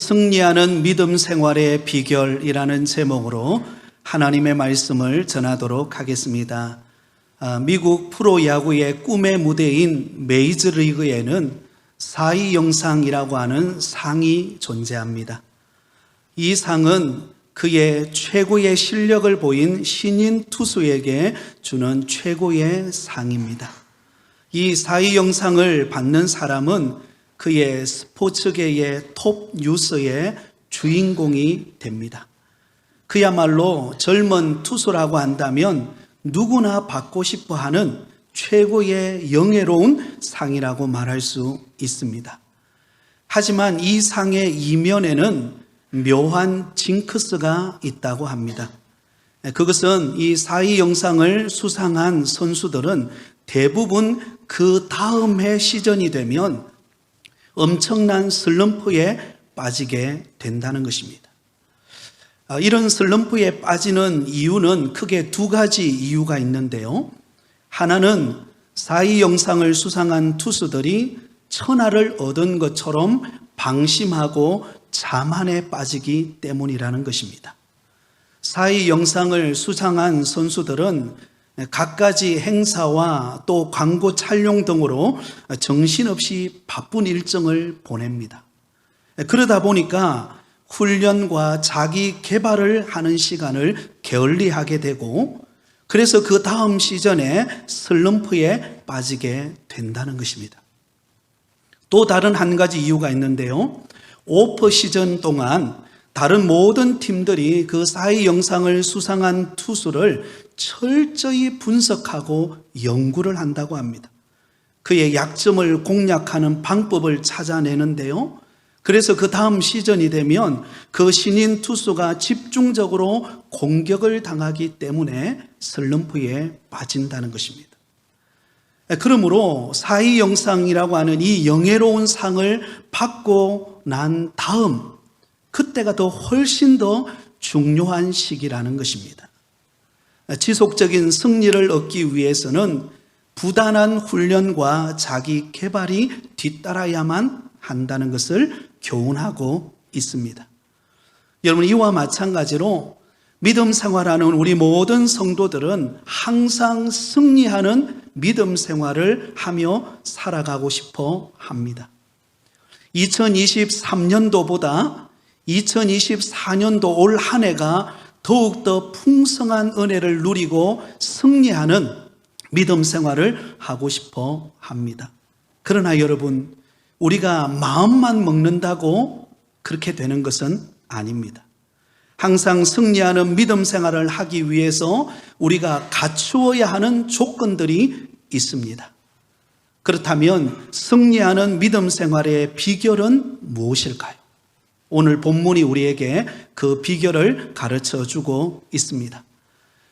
승리하는 믿음 생활의 비결이라는 제목으로 하나님의 말씀을 전하도록 하겠습니다. 미국 프로야구의 꿈의 무대인 메이저리그에는 4위 영상이라고 하는 상이 존재합니다. 이 상은 그의 최고의 실력을 보인 신인 투수에게 주는 최고의 상입니다. 이 4위 영상을 받는 사람은 그의 스포츠계의 톱 뉴스의 주인공이 됩니다. 그야말로 젊은 투수라고 한다면 누구나 받고 싶어 하는 최고의 영예로운 상이라고 말할 수 있습니다. 하지만 이 상의 이면에는 묘한 징크스가 있다고 합니다. 그것은 이 4위 영상을 수상한 선수들은 대부분 그 다음 해 시즌이 되면 엄청난 슬럼프에 빠지게 된다는 것입니다. 이런 슬럼프에 빠지는 이유는 크게 두 가지 이유가 있는데요. 하나는 4위 영상을 수상한 투수들이 천하를 얻은 것처럼 방심하고 자만에 빠지기 때문이라는 것입니다. 4위 영상을 수상한 선수들은 갖가지 행사와 또 광고 촬영 등으로 정신없이 바쁜 일정을 보냅니다. 그러다 보니까 훈련과 자기 개발을 하는 시간을 게을리하게 되고, 그래서 그 다음 시즌에 슬럼프에 빠지게 된다는 것입니다. 또 다른 한 가지 이유가 있는데요. 오프 시즌 동안 다른 모든 팀들이 그 4위 영상을 수상한 투수를 철저히 분석하고 연구를 한다고 합니다. 그의 약점을 공략하는 방법을 찾아내는데요. 그래서 그 다음 시즌이 되면 그 신인 투수가 집중적으로 공격을 당하기 때문에 슬럼프에 빠진다는 것입니다. 그러므로 4위 영상이라고 하는 이 영예로운 상을 받고 난 다음, 그때가 더 훨씬 더 중요한 시기라는 것입니다. 지속적인 승리를 얻기 위해서는 부단한 훈련과 자기 개발이 뒤따라야만 한다는 것을 교훈하고 있습니다. 여러분, 이와 마찬가지로 믿음 생활하는 우리 모든 성도들은 항상 승리하는 믿음 생활을 하며 살아가고 싶어 합니다. 2023년도보다 2024년도 올 한 해가 더욱더 풍성한 은혜를 누리고 승리하는 믿음 생활을 하고 싶어 합니다. 그러나 여러분, 우리가 마음만 먹는다고 그렇게 되는 것은 아닙니다. 항상 승리하는 믿음 생활을 하기 위해서 우리가 갖추어야 하는 조건들이 있습니다. 그렇다면 승리하는 믿음 생활의 비결은 무엇일까요? 오늘 본문이 우리에게 그 비결을 가르쳐 주고 있습니다.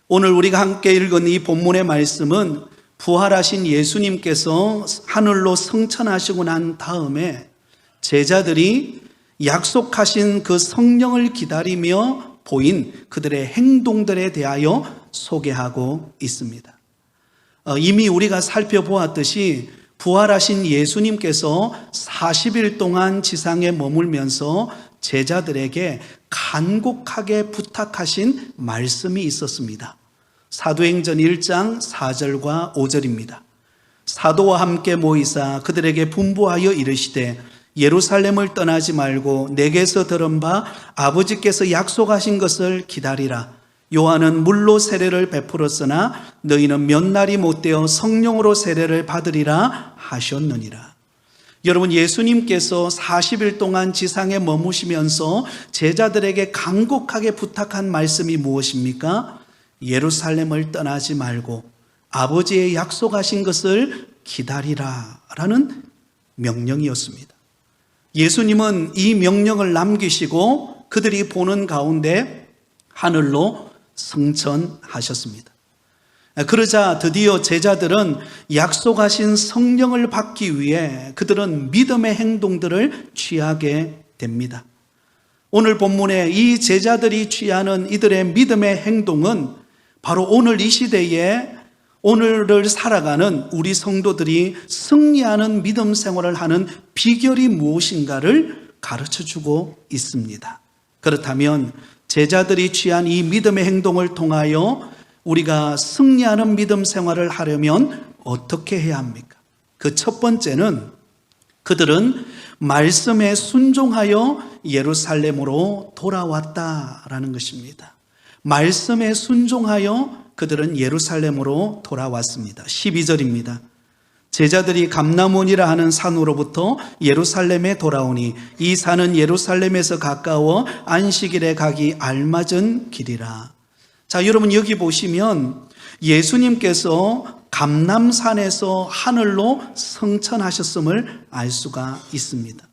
오늘 우리가 함께 읽은 이 본문의 말씀은 부활하신 예수님께서 하늘로 승천하시고 난 다음에 제자들이 약속하신 그 성령을 기다리며 보인 그들의 행동들에 대하여 소개하고 있습니다. 이미 우리가 살펴보았듯이 부활하신 예수님께서 40일 동안 지상에 머물면서 제자들에게 간곡하게 부탁하신 말씀이 있었습니다. 사도행전 1장 4절과 5절입니다. 사도와 함께 모이사 그들에게 분부하여 이르시되 예루살렘을 떠나지 말고 내게서 들은 바 아버지께서 약속하신 것을 기다리라. 요한은 물로 세례를 베풀었으나 너희는 몇 날이 못되어 성령으로 세례를 받으리라 하셨느니라. 여러분, 예수님께서 40일 동안 지상에 머무시면서 제자들에게 간곡하게 부탁한 말씀이 무엇입니까? 예루살렘을 떠나지 말고 아버지의 약속하신 것을 기다리라 라는 명령이었습니다. 예수님은 이 명령을 남기시고 그들이 보는 가운데 하늘로 승천하셨습니다. 그러자 드디어 제자들은 약속하신 성령을 받기 위해 그들은 믿음의 행동들을 취하게 됩니다. 오늘 본문에 이 제자들이 취하는 이들의 믿음의 행동은 바로 오늘 이 시대에 오늘을 살아가는 우리 성도들이 승리하는 믿음 생활을 하는 비결이 무엇인가를 가르쳐 주고 있습니다. 그렇다면 제자들이 취한 이 믿음의 행동을 통하여 우리가 승리하는 믿음 생활을 하려면 어떻게 해야 합니까? 그 첫 번째는 그들은 말씀에 순종하여 예루살렘으로 돌아왔다라는 것입니다. 말씀에 순종하여 그들은 예루살렘으로 돌아왔습니다. 12절입니다. 제자들이 감람원이라 하는 산으로부터 예루살렘에 돌아오니 이 산은 예루살렘에서 가까워 안식일에 가기 알맞은 길이라. 자, 여러분 여기 보시면 예수님께서 감람산에서 하늘로 승천하셨음을 알 수가 있습니다.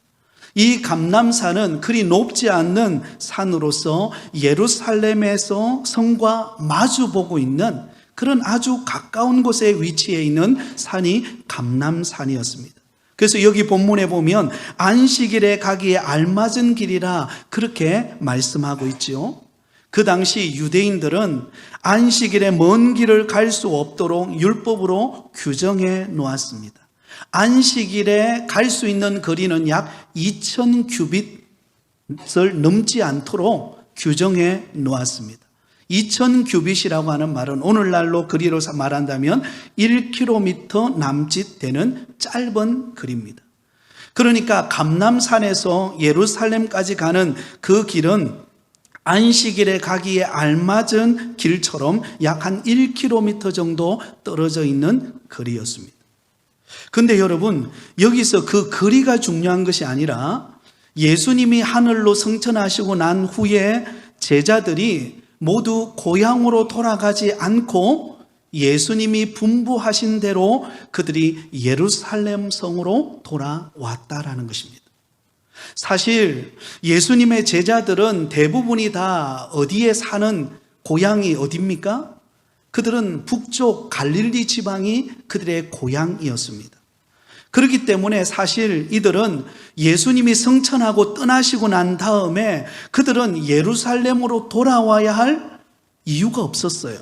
이 감람산은 그리 높지 않는 산으로서 예루살렘에서 성과 마주보고 있는 그런 아주 가까운 곳에 위치해 있는 산이 감람산이었습니다. 그래서 여기 본문에 보면 안식일에 가기에 알맞은 길이라 그렇게 말씀하고 있죠. 그 당시 유대인들은 안식일에 먼 길을 갈 수 없도록 율법으로 규정해 놓았습니다. 안식일에 갈 수 있는 거리는 약 2000규빗을 넘지 않도록 규정해 놓았습니다. 2000규빗이라고 하는 말은 오늘날로 거리로 말한다면 1km 남짓 되는 짧은 거리입니다. 그러니까 감람산에서 예루살렘까지 가는 그 길은 안식일에 가기에 알맞은 길처럼 약 한 1km 정도 떨어져 있는 거리였습니다. 근데 여러분, 여기서 그 거리가 중요한 것이 아니라 예수님이 하늘로 승천하시고 난 후에 제자들이 모두 고향으로 돌아가지 않고 예수님이 분부하신 대로 그들이 예루살렘 성으로 돌아왔다라는 것입니다. 사실 예수님의 제자들은 대부분이 다 어디에 사는 고향이 어디입니까? 그들은 북쪽 갈릴리 지방이 그들의 고향이었습니다. 그렇기 때문에 사실 이들은 예수님이 승천하고 떠나시고 난 다음에 그들은 예루살렘으로 돌아와야 할 이유가 없었어요.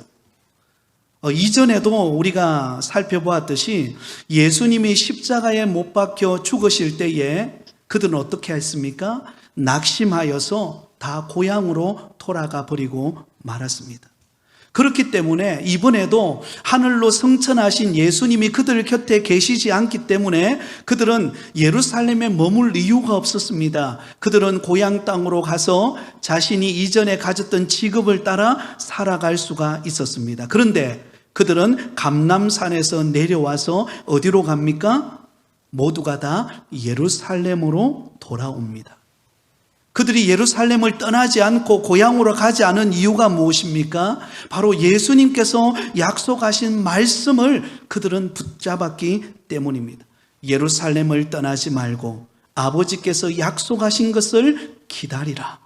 이전에도 우리가 살펴보았듯이 예수님이 십자가에 못 박혀 죽으실 때에 그들은 어떻게 했습니까? 낙심하여서 다 고향으로 돌아가 버리고 말았습니다. 그렇기 때문에 이번에도 하늘로 승천하신 예수님이 그들 곁에 계시지 않기 때문에 그들은 예루살렘에 머물 이유가 없었습니다. 그들은 고향 땅으로 가서 자신이 이전에 가졌던 직업을 따라 살아갈 수가 있었습니다. 그런데 그들은 감람산에서 내려와서 어디로 갑니까? 모두가 다 예루살렘으로 돌아옵니다. 그들이 예루살렘을 떠나지 않고 고향으로 가지 않은 이유가 무엇입니까? 바로 예수님께서 약속하신 말씀을 그들은 붙잡았기 때문입니다. 예루살렘을 떠나지 말고 아버지께서 약속하신 것을 기다리라.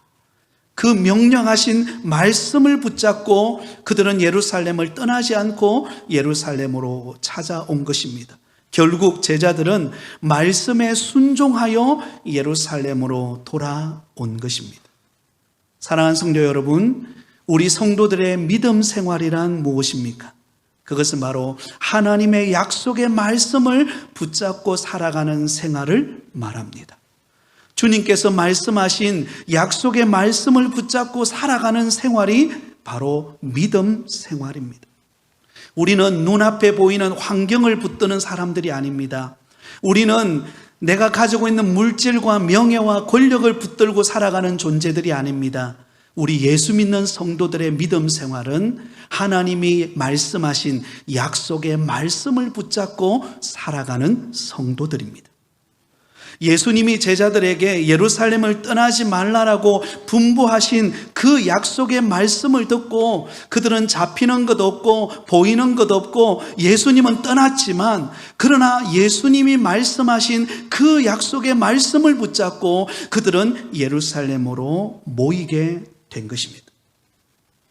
그 명령하신 말씀을 붙잡고 그들은 예루살렘을 떠나지 않고 예루살렘으로 찾아온 것입니다. 결국 제자들은 말씀에 순종하여 예루살렘으로 돌아온 것입니다. 사랑하는 성도 여러분, 우리 성도들의 믿음 생활이란 무엇입니까? 그것은 바로 하나님의 약속의 말씀을 붙잡고 살아가는 생활을 말합니다. 주님께서 말씀하신 약속의 말씀을 붙잡고 살아가는 생활이 바로 믿음 생활입니다. 우리는 눈앞에 보이는 환경을 붙드는 사람들이 아닙니다. 우리는 내가 가지고 있는 물질과 명예와 권력을 붙들고 살아가는 존재들이 아닙니다. 우리 예수 믿는 성도들의 믿음 생활은 하나님이 말씀하신 약속의 말씀을 붙잡고 살아가는 성도들입니다. 예수님이 제자들에게 예루살렘을 떠나지 말라라고 분부하신 그 약속의 말씀을 듣고 그들은 잡히는 것 없고 보이는 것 없고 예수님은 떠났지만 그러나 예수님이 말씀하신 그 약속의 말씀을 붙잡고 그들은 예루살렘으로 모이게 된 것입니다.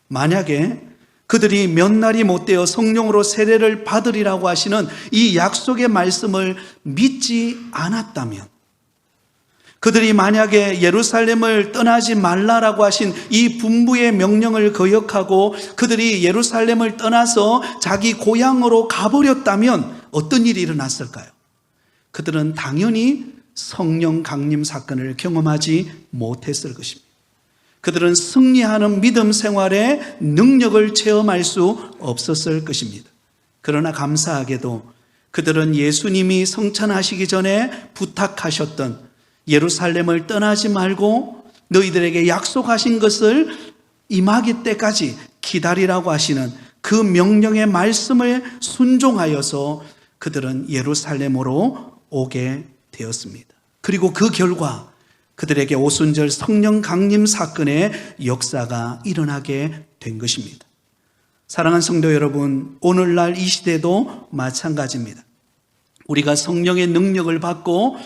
만약에 그들이 몇 날이 못되어 성령으로 세례를 받으리라고 하시는 이 약속의 말씀을 믿지 않았다면, 그들이 만약에 예루살렘을 떠나지 말라라고 하신 이 분부의 명령을 거역하고 그들이 예루살렘을 떠나서 자기 고향으로 가버렸다면 어떤 일이 일어났을까요? 그들은 당연히 성령 강림 사건을 경험하지 못했을 것입니다. 그들은 승리하는 믿음 생활의 능력을 체험할 수 없었을 것입니다. 그러나 감사하게도 그들은 예수님이 성천하시기 전에 부탁하셨던 예루살렘을 떠나지 말고 너희들에게 약속하신 것을 임하기 때까지 기다리라고 하시는 그 명령의 말씀을 순종하여서 그들은 예루살렘으로 오게 되었습니다. 그리고 그 결과 그들에게 오순절 성령 강림 사건의 역사가 일어나게 된 것입니다. 사랑하는 성도 여러분, 오늘날 이 시대도 마찬가지입니다. 우리가 성령의 능력을 받고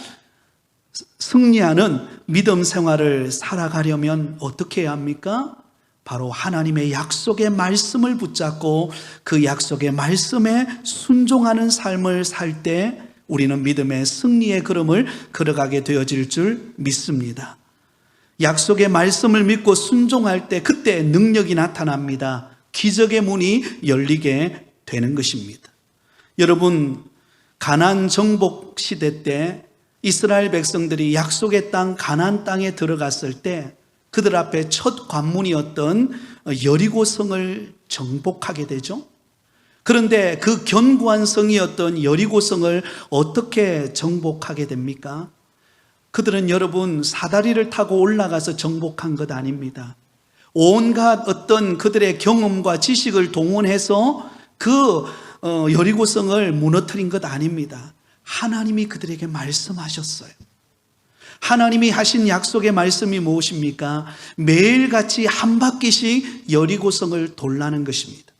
승리하는 믿음 생활을 살아가려면 어떻게 해야 합니까? 바로 하나님의 약속의 말씀을 붙잡고 그 약속의 말씀에 순종하는 삶을 살 때 우리는 믿음의 승리의 걸음을 걸어가게 되어질 줄 믿습니다. 약속의 말씀을 믿고 순종할 때 그때 능력이 나타납니다. 기적의 문이 열리게 되는 것입니다. 여러분, 가나안 정복 시대 때 이스라엘 백성들이 약속의 땅 가나안 땅에 들어갔을 때 그들 앞에 첫 관문이었던 여리고성을 정복하게 되죠. 그런데 그 견고한 성이었던 여리고성을 어떻게 정복하게 됩니까? 그들은 여러분 사다리를 타고 올라가서 정복한 것 아닙니다. 온갖 어떤 그들의 경험과 지식을 동원해서 그 여리고성을 무너뜨린 것 아닙니다. 하나님이 그들에게 말씀하셨어요. 하나님이 하신 약속의 말씀이 무엇입니까? 매일같이 한 바퀴씩 여리고성을 돌라는 것입니다.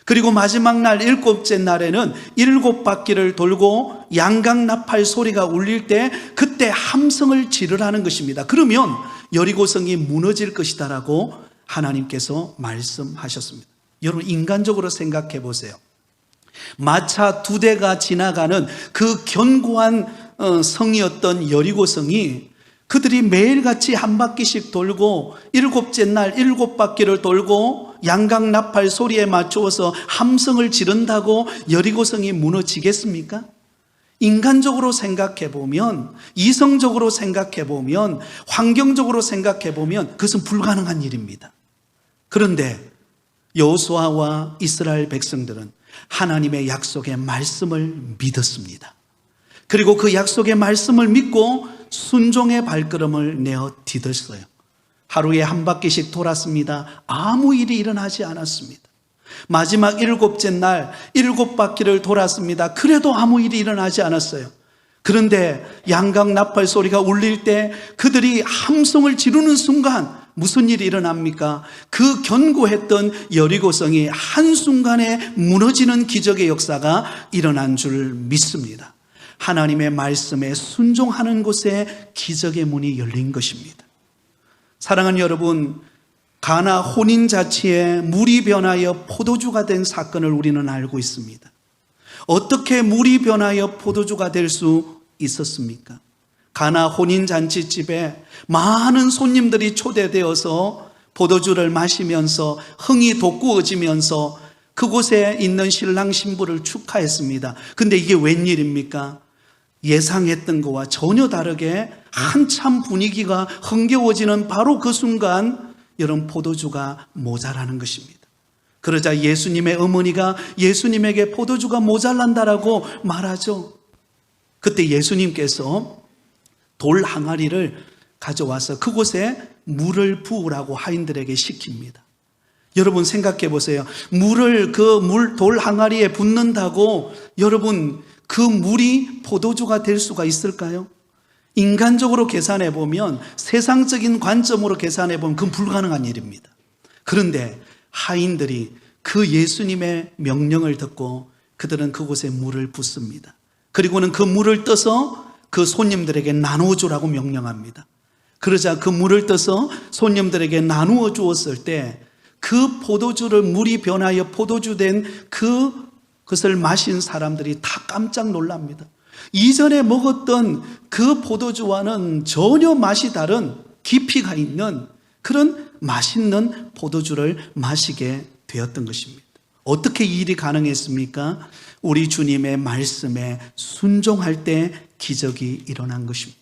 그리고 마지막 날 7째 날에는 7바퀴를 돌고 양강나팔 소리가 울릴 때 그때 함성을 지르라는 것입니다. 그러면 여리고성이 무너질 것이다라고 하나님께서 말씀하셨습니다. 여러분, 인간적으로 생각해 보세요. 마차 2대가 지나가는 그 견고한 성이었던 여리고성이 그들이 매일같이 한 바퀴씩 돌고 7째 날 7바퀴를 돌고 양강나팔 소리에 맞추어서 함성을 지른다고 여리고성이 무너지겠습니까? 인간적으로 생각해 보면, 이성적으로 생각해 보면, 환경적으로 생각해 보면 그것은 불가능한 일입니다. 그런데 여호수아와 이스라엘 백성들은 하나님의 약속의 말씀을 믿었습니다. 그리고 그 약속의 말씀을 믿고 순종의 발걸음을 내어 디뎠어요. 하루에 한 바퀴씩 돌았습니다. 아무 일이 일어나지 않았습니다. 마지막 7째 날 7바퀴를 돌았습니다. 그래도 아무 일이 일어나지 않았어요. 그런데 양강나팔 소리가 울릴 때 그들이 함성을 지르는 순간 무슨 일이 일어납니까? 그 견고했던 여리고성이 한순간에 무너지는 기적의 역사가 일어난 줄 믿습니다. 하나님의 말씀에 순종하는 곳에 기적의 문이 열린 것입니다. 사랑하는 여러분, 가나 혼인잔치에 물이 변하여 포도주가 된 사건을 우리는 알고 있습니다. 어떻게 물이 변하여 포도주가 될 수 있었습니까? 가나 혼인잔치집에 많은 손님들이 초대되어서 포도주를 마시면서 흥이 돋구어지면서 그곳에 있는 신랑 신부를 축하했습니다. 근데 이게 웬일입니까? 예상했던 것과 전혀 다르게 한참 분위기가 흥겨워지는 바로 그 순간 여러분, 포도주가 모자라는 것입니다. 그러자 예수님의 어머니가 예수님에게 포도주가 모자란다라고 말하죠. 그때 예수님께서 돌 항아리를 가져와서 그곳에 물을 부으라고 하인들에게 시킵니다. 여러분 생각해 보세요. 물을 돌 항아리에 붓는다고 여러분 그 물이 포도주가 될 수가 있을까요? 인간적으로 계산해 보면, 세상적인 관점으로 계산해 보면 그건 불가능한 일입니다. 그런데 하인들이 그 예수님의 명령을 듣고 그들은 그곳에 물을 붓습니다. 그리고는 그 물을 떠서 그 손님들에게 나누어주라고 명령합니다. 그러자 그 물을 떠서 손님들에게 나누어 주었을 때 그 포도주를 물이 변하여 포도주 된 그것을 마신 사람들이 다 깜짝 놀랍니다. 이전에 먹었던 그 포도주와는 전혀 맛이 다른 깊이가 있는 그런 맛있는 포도주를 마시게 되었던 것입니다. 어떻게 이 일이 가능했습니까? 우리 주님의 말씀에 순종할 때 기적이 일어난 것입니다.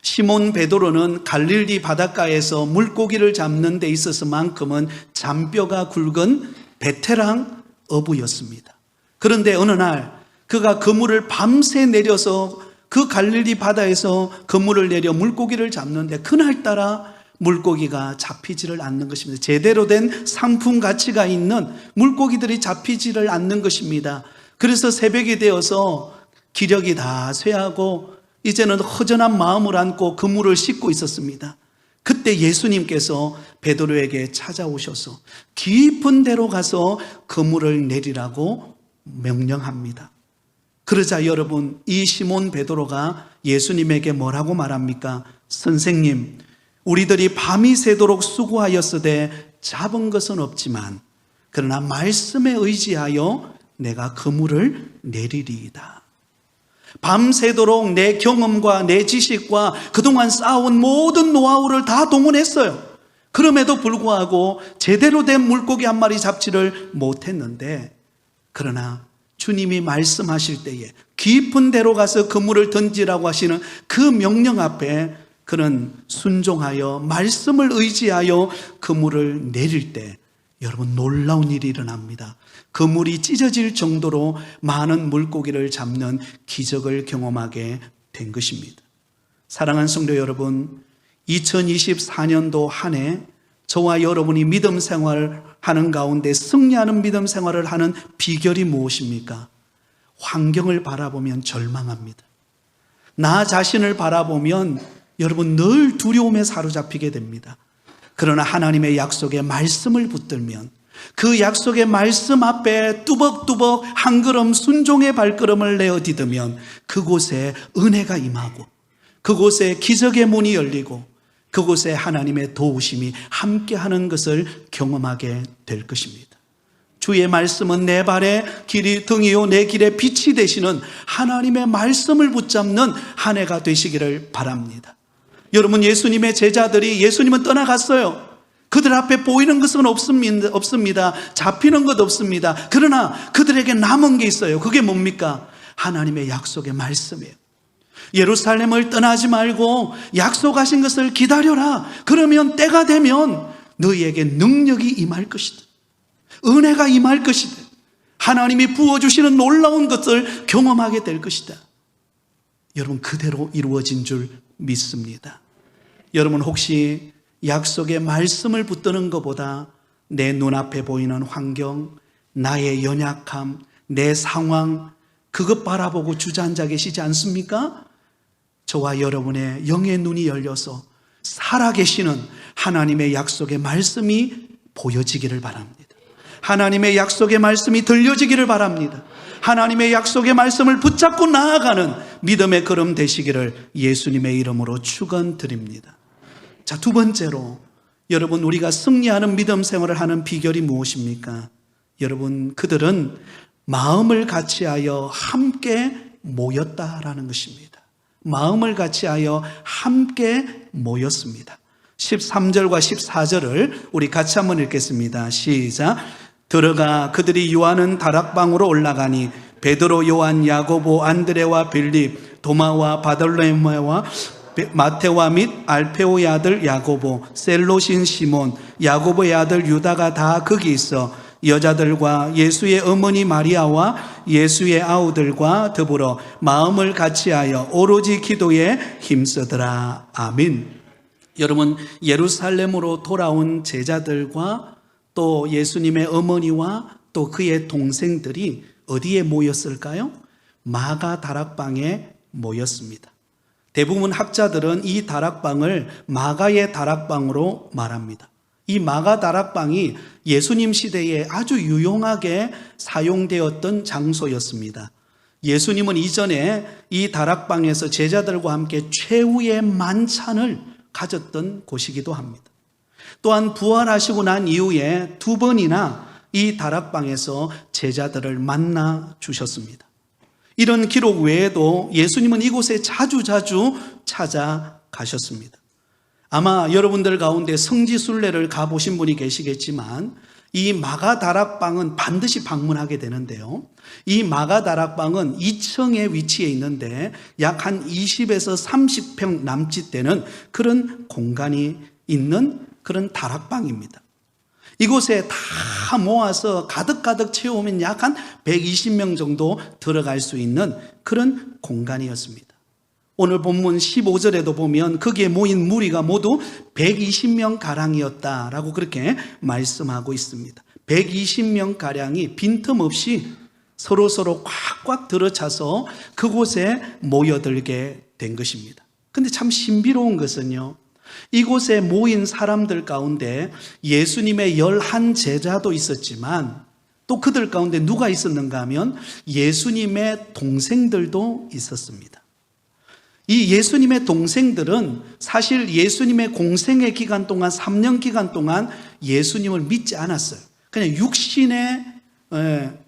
시몬 베드로는 갈릴리 바닷가에서 물고기를 잡는 데 있어서만큼은 잔뼈가 굵은 베테랑 어부였습니다. 그런데 어느 날 그가 그물을 밤새 내려서 그 갈릴리 바다에서 그물을 내려 물고기를 잡는데 그날따라 물고기가 잡히지를 않는 것입니다. 제대로 된 상품 가치가 있는 물고기들이 잡히지를 않는 것입니다. 그래서 새벽이 되어서 기력이 다 쇠하고 이제는 허전한 마음을 안고 그물을 씻고 있었습니다. 그때 예수님께서 베드로에게 찾아오셔서 깊은 데로 가서 그물을 내리라고 명령합니다. 그러자 여러분, 이 시몬 베드로가 예수님에게 뭐라고 말합니까? 선생님, 우리들이 밤이 새도록 수고하였으되 잡은 것은 없지만 그러나 말씀에 의지하여 내가 그물을 내리리이다. 밤새도록 내 경험과 내 지식과 그동안 쌓아온 모든 노하우를 다 동원했어요. 그럼에도 불구하고 제대로 된 물고기 한 마리 잡지를 못했는데, 그러나 주님이 말씀하실 때에 깊은 데로 가서 그물을 던지라고 하시는 그 명령 앞에 그는 순종하여 말씀을 의지하여 그물을 내릴 때 여러분, 놀라운 일이 일어납니다. 그물이 찢어질 정도로 많은 물고기를 잡는 기적을 경험하게 된 것입니다. 사랑하는 성도 여러분, 2024년도 한 해 저와 여러분이 믿음 생활하는 가운데 승리하는 믿음 생활을 하는 비결이 무엇입니까? 환경을 바라보면 절망합니다. 나 자신을 바라보면 여러분 늘 두려움에 사로잡히게 됩니다. 그러나 하나님의 약속에 말씀을 붙들면 그 약속의 말씀 앞에 뚜벅뚜벅 한 걸음 순종의 발걸음을 내어 디디면 그곳에 은혜가 임하고 그곳에 기적의 문이 열리고 그곳에 하나님의 도우심이 함께하는 것을 경험하게 될 것입니다. 주의 말씀은 내 발의 길이 등이요 내 길의 빛이 되시는 하나님의 말씀을 붙잡는 한 해가 되시기를 바랍니다. 여러분, 예수님의 제자들이 예수님은 떠나갔어요. 그들 앞에 보이는 것은 없습니다. 잡히는 것 없습니다. 그러나 그들에게 남은 게 있어요. 그게 뭡니까? 하나님의 약속의 말씀이에요. 예루살렘을 떠나지 말고 약속하신 것을 기다려라. 그러면 때가 되면 너희에게 능력이 임할 것이다. 은혜가 임할 것이다. 하나님이 부어주시는 놀라운 것을 경험하게 될 것이다. 여러분, 그대로 이루어진 줄 믿습니다. 여러분, 혹시 약속의 말씀을 붙드는 것보다 내 눈앞에 보이는 환경, 나의 연약함, 내 상황, 그것 바라보고 주저앉아 계시지 않습니까? 저와 여러분의 영의 눈이 열려서 살아계시는 하나님의 약속의 말씀이 보여지기를 바랍니다. 하나님의 약속의 말씀이 들려지기를 바랍니다. 하나님의 약속의 말씀을 붙잡고 나아가는 믿음의 걸음 되시기를 예수님의 이름으로 축원드립니다. 자, 두 번째로 여러분, 우리가 승리하는 믿음 생활을 하는 비결이 무엇입니까? 여러분, 그들은 마음을 같이하여 함께 모였다라는 것입니다. 마음을 같이하여 함께 모였습니다. 13절과 14절을 우리 같이 한번 읽겠습니다. 시작. 들어가 그들이 유하는 다락방으로 올라가니 베드로, 요한, 야고보, 안드레와 빌립, 도마와 바돌로메와 마테와 및 알페오의 아들 야고보, 셀롯인 시몬, 야고보의 아들 유다가 다 거기 있어 여자들과 예수의 어머니 마리아와 예수의 아우들과 더불어 마음을 같이하여 오로지 기도에 힘쓰더라. 아멘. 여러분, 예루살렘으로 돌아온 제자들과 또 예수님의 어머니와 또 그의 동생들이 어디에 모였을까요? 마가 다락방에 모였습니다. 대부분 학자들은 이 다락방을 마가의 다락방으로 말합니다. 이 마가 다락방이 예수님 시대에 아주 유용하게 사용되었던 장소였습니다. 예수님은 이전에 이 다락방에서 제자들과 함께 최후의 만찬을 가졌던 곳이기도 합니다. 또한 부활하시고 난 이후에 두 번이나 이 다락방에서 제자들을 만나 주셨습니다. 이런 기록 외에도 예수님은 이곳에 자주 찾아가셨습니다. 아마 여러분들 가운데 성지순례를 가보신 분이 계시겠지만 이 마가다락방은 반드시 방문하게 되는데요. 이 마가다락방은 2층에 위치해 있는데 약 한 20에서 30평 남짓 되는 그런 공간이 있는 그런 다락방입니다. 이곳에 다 모아서 가득가득 채우면 약 한 120명 정도 들어갈 수 있는 그런 공간이었습니다. 오늘 본문 15절에도 보면 거기에 모인 무리가 모두 120명 가량이었다라고 그렇게 말씀하고 있습니다. 120명 가량이 빈틈없이 서로 꽉꽉 들어차서 그곳에 모여들게 된 것입니다. 근데 참 신비로운 것은요, 이곳에 모인 사람들 가운데 예수님의 11 제자도 있었지만 또 그들 가운데 누가 있었는가 하면 예수님의 동생들도 있었습니다. 이 예수님의 동생들은 사실 예수님의 공생의 기간 동안 3년 기간 동안 예수님을 믿지 않았어요. 그냥 육신의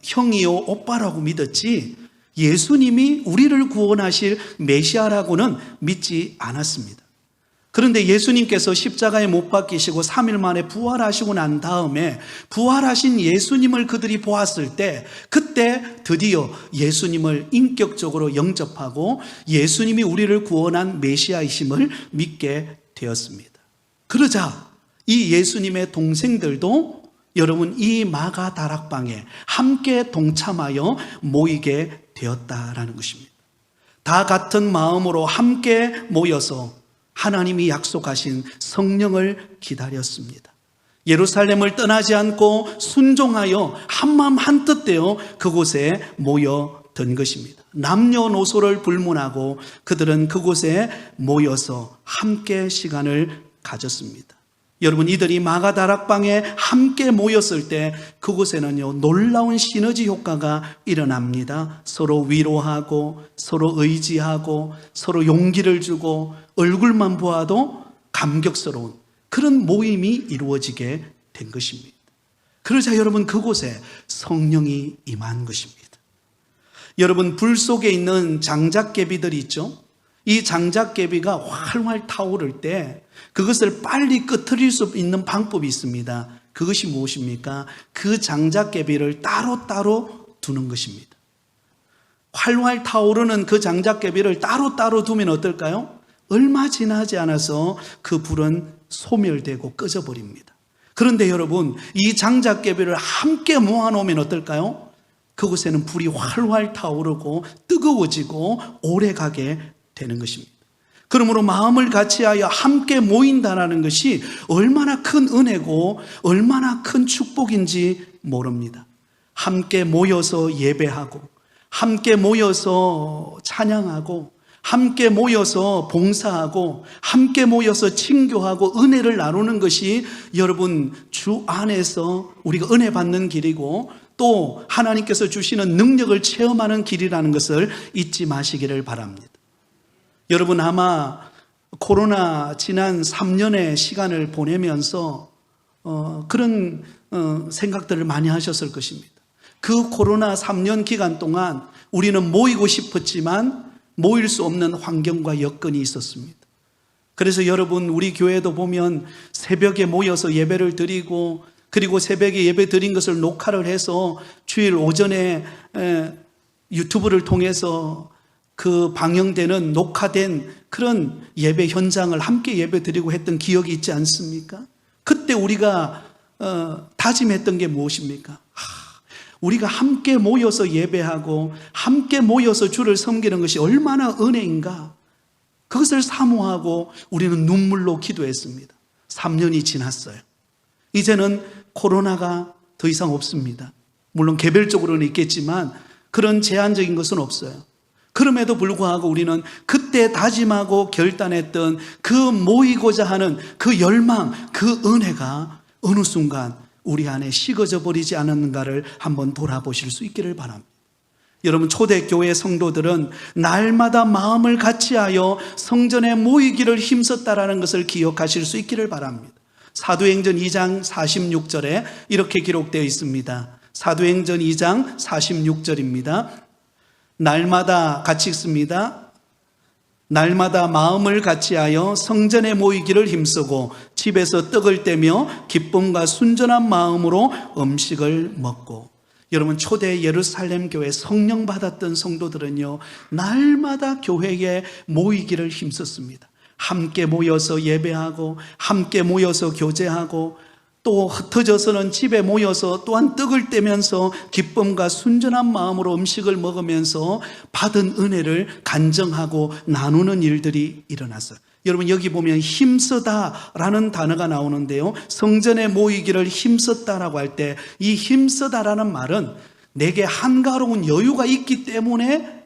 형이요 오빠라고 믿었지 예수님이 우리를 구원하실 메시아라고는 믿지 않았습니다. 그런데 예수님께서 십자가에 못 박히시고 3일 만에 부활하시고 난 다음에 부활하신 예수님을 그들이 보았을 때 그때 드디어 예수님을 인격적으로 영접하고 예수님이 우리를 구원한 메시아이심을 믿게 되었습니다. 그러자 이 예수님의 동생들도 여러분 이 마가 다락방에 함께 동참하여 모이게 되었다라는 것입니다. 다 같은 마음으로 함께 모여서 하나님이 약속하신 성령을 기다렸습니다. 예루살렘을 떠나지 않고 순종하여 한마음 한뜻 되어 그곳에 모여든 것입니다. 남녀노소를 불문하고 그들은 그곳에 모여서 함께 시간을 가졌습니다. 여러분, 이들이 마가다락방에 함께 모였을 때 그곳에는요 놀라운 시너지 효과가 일어납니다. 서로 위로하고 서로 의지하고 서로 용기를 주고 얼굴만 보아도 감격스러운 그런 모임이 이루어지게 된 것입니다. 그러자 여러분 그곳에 성령이 임한 것입니다. 여러분, 불 속에 있는 장작개비들이 있죠. 이 장작개비가 활활 타오를 때 그것을 빨리 끄트릴 수 있는 방법이 있습니다. 그것이 무엇입니까? 그 장작개비를 따로따로 두는 것입니다. 활활 타오르는 그 장작개비를 따로따로 두면 어떨까요? 얼마 지나지 않아서 그 불은 소멸되고 꺼져버립니다. 그런데 여러분, 이 장작개비를 함께 모아놓으면 어떨까요? 그곳에는 불이 활활 타오르고 뜨거워지고 오래가게 되는 것입니다. 그러므로 마음을 같이하여 함께 모인다는 것이 얼마나 큰 은혜고 얼마나 큰 축복인지 모릅니다. 함께 모여서 예배하고 함께 모여서 찬양하고 함께 모여서 봉사하고 함께 모여서 친교하고 은혜를 나누는 것이 여러분 주 안에서 우리가 은혜 받는 길이고 또 하나님께서 주시는 능력을 체험하는 길이라는 것을 잊지 마시기를 바랍니다. 여러분, 아마 코로나 지난 3년의 시간을 보내면서 그런 생각들을 많이 하셨을 것입니다. 그 코로나 3년 기간 동안 우리는 모이고 싶었지만 모일 수 없는 환경과 여건이 있었습니다. 그래서 여러분, 우리 교회도 보면 새벽에 모여서 예배를 드리고 그리고 새벽에 예배 드린 것을 녹화를 해서 주일 오전에 유튜브를 통해서 그 방영되는 녹화된 그런 예배 현장을 함께 예배 드리고 했던 기억이 있지 않습니까? 그때 우리가 다짐했던 게 무엇입니까? 우리가 함께 모여서 예배하고 함께 모여서 주를 섬기는 것이 얼마나 은혜인가, 그것을 사모하고 우리는 눈물로 기도했습니다. 3년이 지났어요. 이제는 코로나가 더 이상 없습니다. 물론 개별적으로는 있겠지만 그런 제한적인 것은 없어요. 그럼에도 불구하고 우리는 그때 다짐하고 결단했던 그 모이고자 하는 그 열망, 그 은혜가 어느 순간 우리 안에 식어져 버리지 않았는가를 한번 돌아보실 수 있기를 바랍니다. 여러분, 초대교회 성도들은 날마다 마음을 같이하여 성전에 모이기를 힘썼다라는 것을 기억하실 수 있기를 바랍니다. 사도행전 2장 46절에 이렇게 기록되어 있습니다. 사도행전 2장 46절입니다. 날마다 같이 읽습니다. 날마다 마음을 같이하여 성전에 모이기를 힘쓰고 집에서 떡을 떼며 기쁨과 순전한 마음으로 음식을 먹고. 여러분, 초대 예루살렘 교회 성령 받았던 성도들은요, 날마다 교회에 모이기를 힘썼습니다. 함께 모여서 예배하고 함께 모여서 교제하고 또 흩어져서는 집에 모여서 또한 떡을 떼면서 기쁨과 순전한 마음으로 음식을 먹으면서 받은 은혜를 간증하고 나누는 일들이 일어났어요. 여러분, 여기 보면 힘쓰다라는 단어가 나오는데요, 성전에 모이기를 힘썼다라고 할 때 이 힘쓰다라는 말은 내게 한가로운 여유가 있기 때문에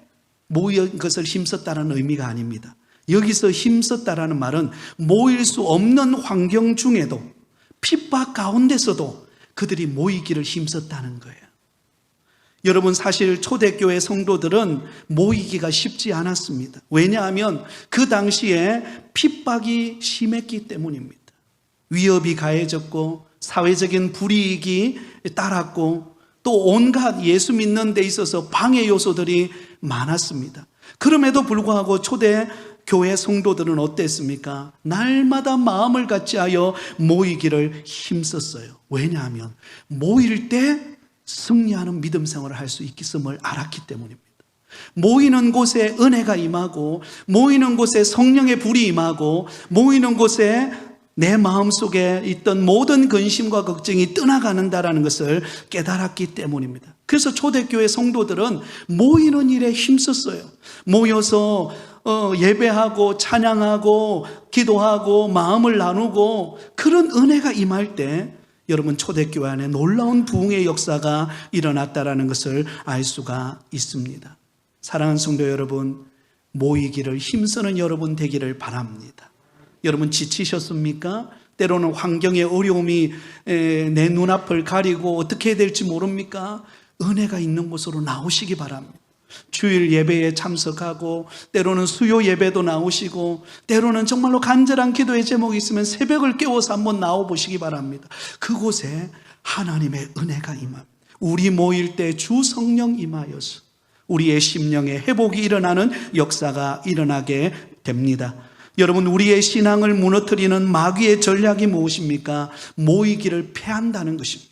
모인 것을 힘썼다는 의미가 아닙니다. 여기서 힘썼다라는 말은 모일 수 없는 환경 중에도, 핍박 가운데서도 그들이 모이기를 힘썼다는 거예요. 여러분, 사실 초대교회 성도들은 모이기가 쉽지 않았습니다. 왜냐하면 그 당시에 핍박이 심했기 때문입니다. 위협이 가해졌고 사회적인 불이익이 따랐고 또 온갖 예수 믿는 데 있어서 방해 요소들이 많았습니다. 그럼에도 불구하고 초대 교회 성도들은 어땠습니까? 날마다 마음을 같이하여 모이기를 힘썼어요. 왜냐하면 모일 때 승리하는 믿음 생활을 할 수 있음을 알았기 때문입니다. 모이는 곳에 은혜가 임하고 모이는 곳에 성령의 불이 임하고 모이는 곳에 내 마음속에 있던 모든 근심과 걱정이 떠나가는다라는 것을 깨달았기 때문입니다. 그래서 초대교회 성도들은 모이는 일에 힘썼어요. 모여서 예배하고 찬양하고 기도하고 마음을 나누고 그런 은혜가 임할 때 여러분, 초대교회 안에 놀라운 부흥의 역사가 일어났다라는 것을 알 수가 있습니다. 사랑하는 성도 여러분, 모이기를 힘쓰는 여러분 되기를 바랍니다. 여러분, 지치셨습니까? 때로는 환경의 어려움이 내 눈앞을 가리고 어떻게 해야 될지 모릅니까? 은혜가 있는 곳으로 나오시기 바랍니다. 주일 예배에 참석하고 때로는 수요 예배도 나오시고 때로는 정말로 간절한 기도의 제목이 있으면 새벽을 깨워서 한번 나와보시기 바랍니다. 그곳에 하나님의 은혜가 임합니다. 우리 모일 때 주 성령 임하여서 우리의 심령에 회복이 일어나는 역사가 일어나게 됩니다. 여러분, 우리의 신앙을 무너뜨리는 마귀의 전략이 무엇입니까? 모이기를 패한다는 것입니다.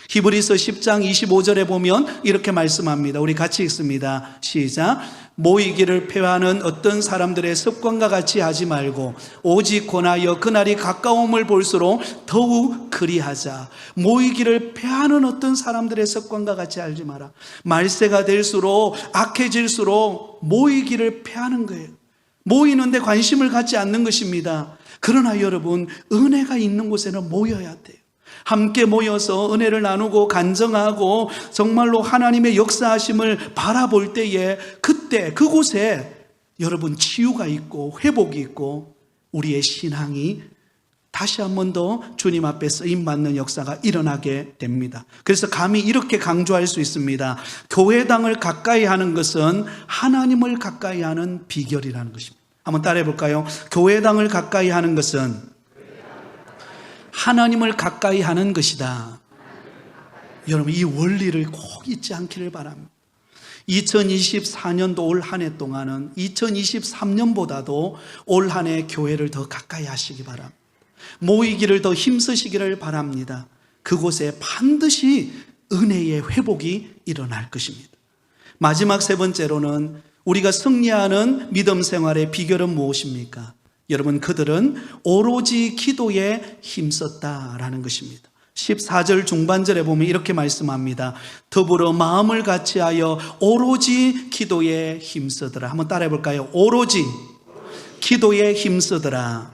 히브리서 10장 25절에 보면 이렇게 말씀합니다. 우리 같이 읽습니다. 시작. 모이기를 패하는 어떤 사람들의 습관과 같이 하지 말고 오직 권하여 그날이 가까움을 볼수록 더욱 그리하자. 모이기를 패하는 어떤 사람들의 습관과 같이 하지 마라. 말세가 될수록 악해질수록 모이기를 패하는 거예요. 모이는데 관심을 갖지 않는 것입니다. 그러나 여러분, 은혜가 있는 곳에는 모여야 돼요. 함께 모여서 은혜를 나누고 간증하고 정말로 하나님의 역사하심을 바라볼 때에 그때 그곳에 여러분 치유가 있고 회복이 있고 우리의 신앙이 다시 한 번 더 주님 앞에 쓰임받는 역사가 일어나게 됩니다. 그래서 감히 이렇게 강조할 수 있습니다. 교회당을 가까이 하는 것은 하나님을 가까이 하는 비결이라는 것입니다. 한번 따라해 볼까요? 교회당을 가까이 하는 것은 하나님을 가까이 하는 것이다. 여러분, 이 원리를 꼭 잊지 않기를 바랍니다. 2024년도 올 한 해 동안은 2023년보다도 올 한 해 교회를 더 가까이 하시기 바랍니다. 모이기를 더 힘쓰시기를 바랍니다. 그곳에 반드시 은혜의 회복이 일어날 것입니다. 마지막 세 번째로는 우리가 승리하는 믿음 생활의 비결은 무엇입니까? 여러분, 그들은 오로지 기도에 힘썼다라는 것입니다. 14절 중반절에 보면 이렇게 말씀합니다. 더불어 마음을 같이하여 오로지 기도에 힘쓰더라. 한번 따라해 볼까요? 오로지 기도에 힘쓰더라.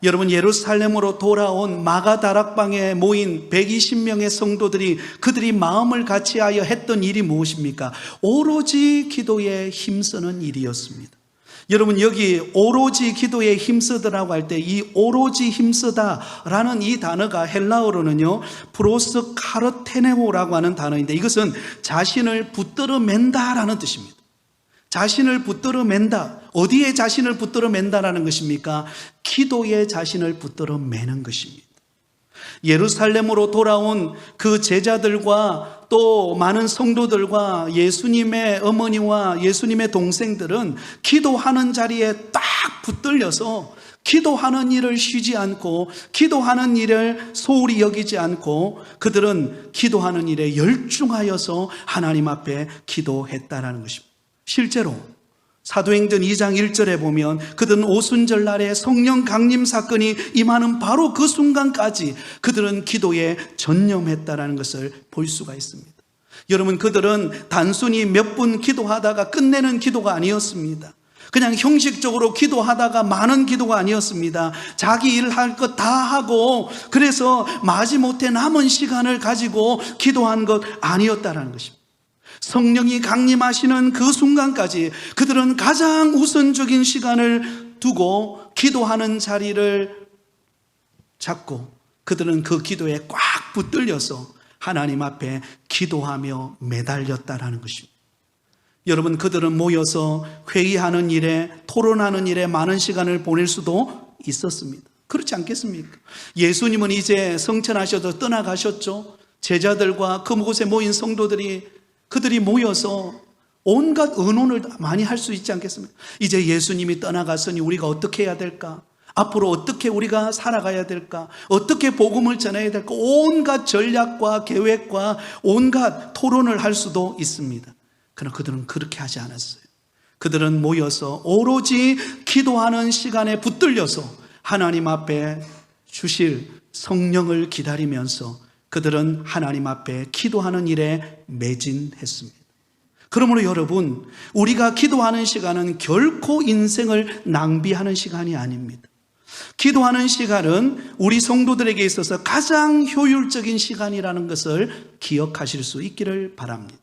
여러분, 예루살렘으로 돌아온 마가다락방에 모인 120명의 성도들이 그들이 마음을 같이하여 했던 일이 무엇입니까? 오로지 기도에 힘쓰는 일이었습니다. 여러분, 여기 오로지 기도에 힘쓰더라고 할 때 이 오로지 힘쓰다라는 이 단어가 헬라어로는요 프로스 카르테네오라고 하는 단어인데 이것은 자신을 붙들어 맨다라는 뜻입니다. 자신을 붙들어 맨다. 어디에 자신을 붙들어 맨다라는 것입니까? 기도에 자신을 붙들어 매는 것입니다. 예루살렘으로 돌아온 그 제자들과 또 많은 성도들과 예수님의 어머니와 예수님의 동생들은 기도하는 자리에 딱 붙들려서 기도하는 일을 쉬지 않고 기도하는 일을 소홀히 여기지 않고 그들은 기도하는 일에 열중하여서 하나님 앞에 기도했다라는 것입니다. 실제로 사도행전 2장 1절에 보면 그들은 오순절날에 성령 강림 사건이 임하는 바로 그 순간까지 그들은 기도에 전념했다라는 것을 볼 수가 있습니다. 여러분, 그들은 단순히 몇 분 기도하다가 끝내는 기도가 아니었습니다. 그냥 형식적으로 기도하다가 많은 기도가 아니었습니다. 자기 일 할 것 다 하고 그래서 마지못해 남은 시간을 가지고 기도한 것 아니었다라는 것입니다. 성령이 강림하시는 그 순간까지 그들은 가장 우선적인 시간을 두고 기도하는 자리를 잡고 그들은 그 기도에 꽉 붙들려서 하나님 앞에 기도하며 매달렸다라는 것입니다. 여러분, 그들은 모여서 회의하는 일에, 토론하는 일에 많은 시간을 보낼 수도 있었습니다. 그렇지 않겠습니까? 예수님은 이제 성천하셔서 떠나가셨죠. 제자들과 그곳에 모인 성도들이 그들이 모여서 온갖 의논을 많이 할 수 있지 않겠습니까? 이제 예수님이 떠나갔으니 우리가 어떻게 해야 될까? 앞으로 어떻게 우리가 살아가야 될까? 어떻게 복음을 전해야 될까? 온갖 전략과 계획과 온갖 토론을 할 수도 있습니다. 그러나 그들은 그렇게 하지 않았어요. 그들은 모여서 오로지 기도하는 시간에 붙들려서 하나님 앞에 주실 성령을 기다리면서 그들은 하나님 앞에 기도하는 일에 매진했습니다. 그러므로 여러분, 우리가 기도하는 시간은 결코 인생을 낭비하는 시간이 아닙니다. 기도하는 시간은 우리 성도들에게 있어서 가장 효율적인 시간이라는 것을 기억하실 수 있기를 바랍니다.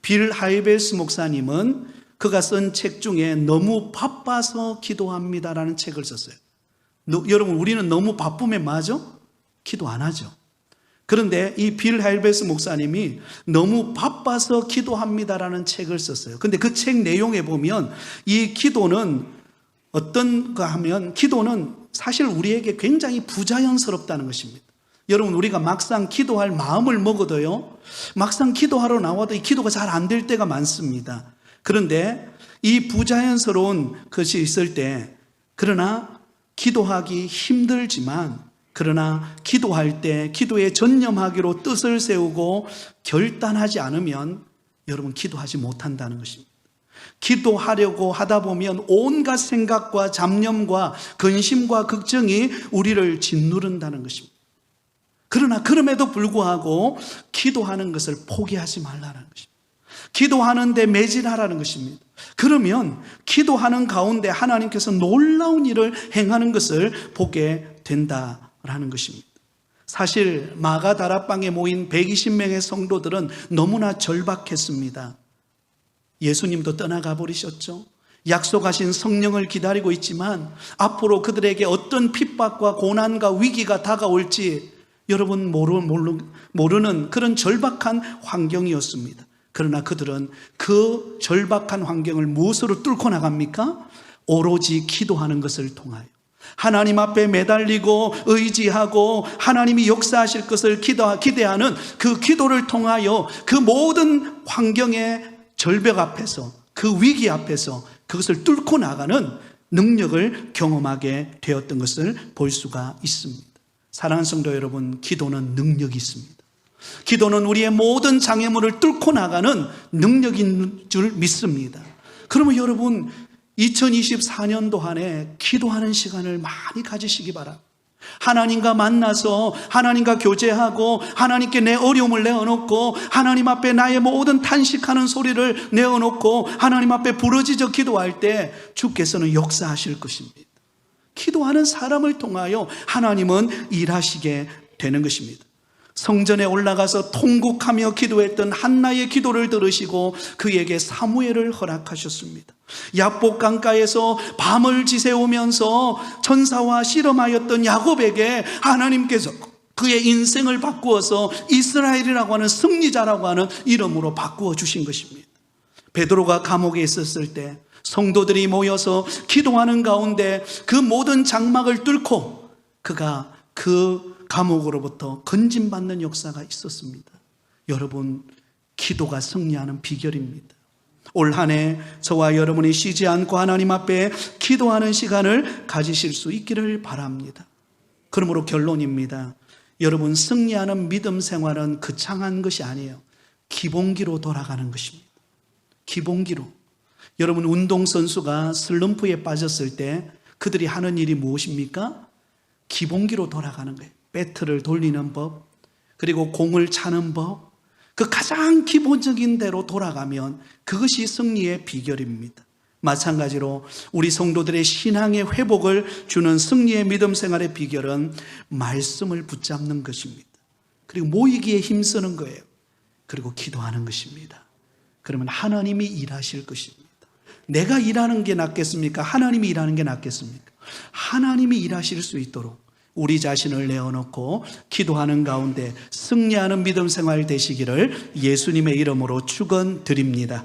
빌 하이벨스 목사님은 그가 쓴 책 중에 너무 바빠서 기도합니다라는 책을 썼어요. 여러분, 우리는 너무 바쁘면 뭐하죠? 기도 안 하죠. 그런데 이 빌 하이벨스 목사님이 너무 바빠서 기도합니다라는 책을 썼어요. 그런데 그 책 내용에 보면 이 기도는 어떤가 하면 기도는 사실 우리에게 굉장히 부자연스럽다는 것입니다. 여러분, 우리가 막상 기도할 마음을 먹어도요, 막상 기도하러 나와도 이 기도가 잘 안 될 때가 많습니다. 그런데 이 부자연스러운 것이 있을 때, 그러나 기도하기 힘들지만 그러나 기도할 때 기도에 전념하기로 뜻을 세우고 결단하지 않으면 여러분 기도하지 못한다는 것입니다. 기도하려고 하다 보면 온갖 생각과 잡념과 근심과 걱정이 우리를 짓누른다는 것입니다. 그러나 그럼에도 불구하고 기도하는 것을 포기하지 말라는 것입니다. 기도하는데 매진하라는 것입니다. 그러면 기도하는 가운데 하나님께서 놀라운 일을 행하는 것을 보게 된다라는 것입니다. 사실 마가다락방에 모인 120명의 성도들은 너무나 절박했습니다. 예수님도 떠나가 버리셨죠. 약속하신 성령을 기다리고 있지만 앞으로 그들에게 어떤 핍박과 고난과 위기가 다가올지 여러분 모르는 그런 절박한 환경이었습니다. 그러나 그들은 그 절박한 환경을 무엇으로 뚫고 나갑니까? 오로지 기도하는 것을 통하여 하나님 앞에 매달리고 의지하고 하나님이 역사하실 것을 기대하는 그 기도를 통하여 그 모든 환경의 절벽 앞에서 그 위기 앞에서 그것을 뚫고 나가는 능력을 경험하게 되었던 것을 볼 수가 있습니다. 사랑하는 성도 여러분, 기도는 능력이 있습니다. 기도는 우리의 모든 장애물을 뚫고 나가는 능력인 줄 믿습니다. 그러면 여러분 2024년도 안에 기도하는 시간을 많이 가지시기 바랍니다. 하나님과 만나서 하나님과 교제하고 하나님께 내 어려움을 내어놓고 하나님 앞에 나의 모든 탄식하는 소리를 내어놓고 하나님 앞에 부르짖어 기도할 때 주께서는 역사하실 것입니다. 기도하는 사람을 통하여 하나님은 일하시게 되는 것입니다. 성전에 올라가서 통곡하며 기도했던 한나의 기도를 들으시고 그에게 사무엘을 허락하셨습니다. 야복 강가에서 밤을 지새우면서 천사와 씨름하였던 야곱에게 하나님께서 그의 인생을 바꾸어서 이스라엘이라고 하는 승리자라고 하는 이름으로 바꾸어 주신 것입니다. 베드로가 감옥에 있었을 때 성도들이 모여서 기도하는 가운데 그 모든 장막을 뚫고 그가 그 감옥으로부터 건진받는 역사가 있었습니다. 여러분, 기도가 승리하는 비결입니다. 올 한 해 저와 여러분이 쉬지 않고 하나님 앞에 기도하는 시간을 가지실 수 있기를 바랍니다. 그러므로 결론입니다. 여러분, 승리하는 믿음 생활은 거창한 것이 아니에요. 기본기로 돌아가는 것입니다. 기본기로. 여러분, 운동선수가 슬럼프에 빠졌을 때 그들이 하는 일이 무엇입니까? 기본기로 돌아가는 거예요. 배트를 돌리는 법, 그리고 공을 차는 법, 그 가장 기본적인 대로 돌아가면 그것이 승리의 비결입니다. 마찬가지로 우리 성도들의 신앙의 회복을 주는 승리의 믿음 생활의 비결은 말씀을 붙잡는 것입니다. 그리고 모이기에 힘쓰는 거예요. 그리고 기도하는 것입니다. 그러면 하나님이 일하실 것입니다. 내가 일하는 게 낫겠습니까? 하나님이 일하는 게 낫겠습니까? 하나님이 일하실 수 있도록 우리 자신을 내어놓고 기도하는 가운데 승리하는 믿음 생활 되시기를 예수님의 이름으로 축원드립니다.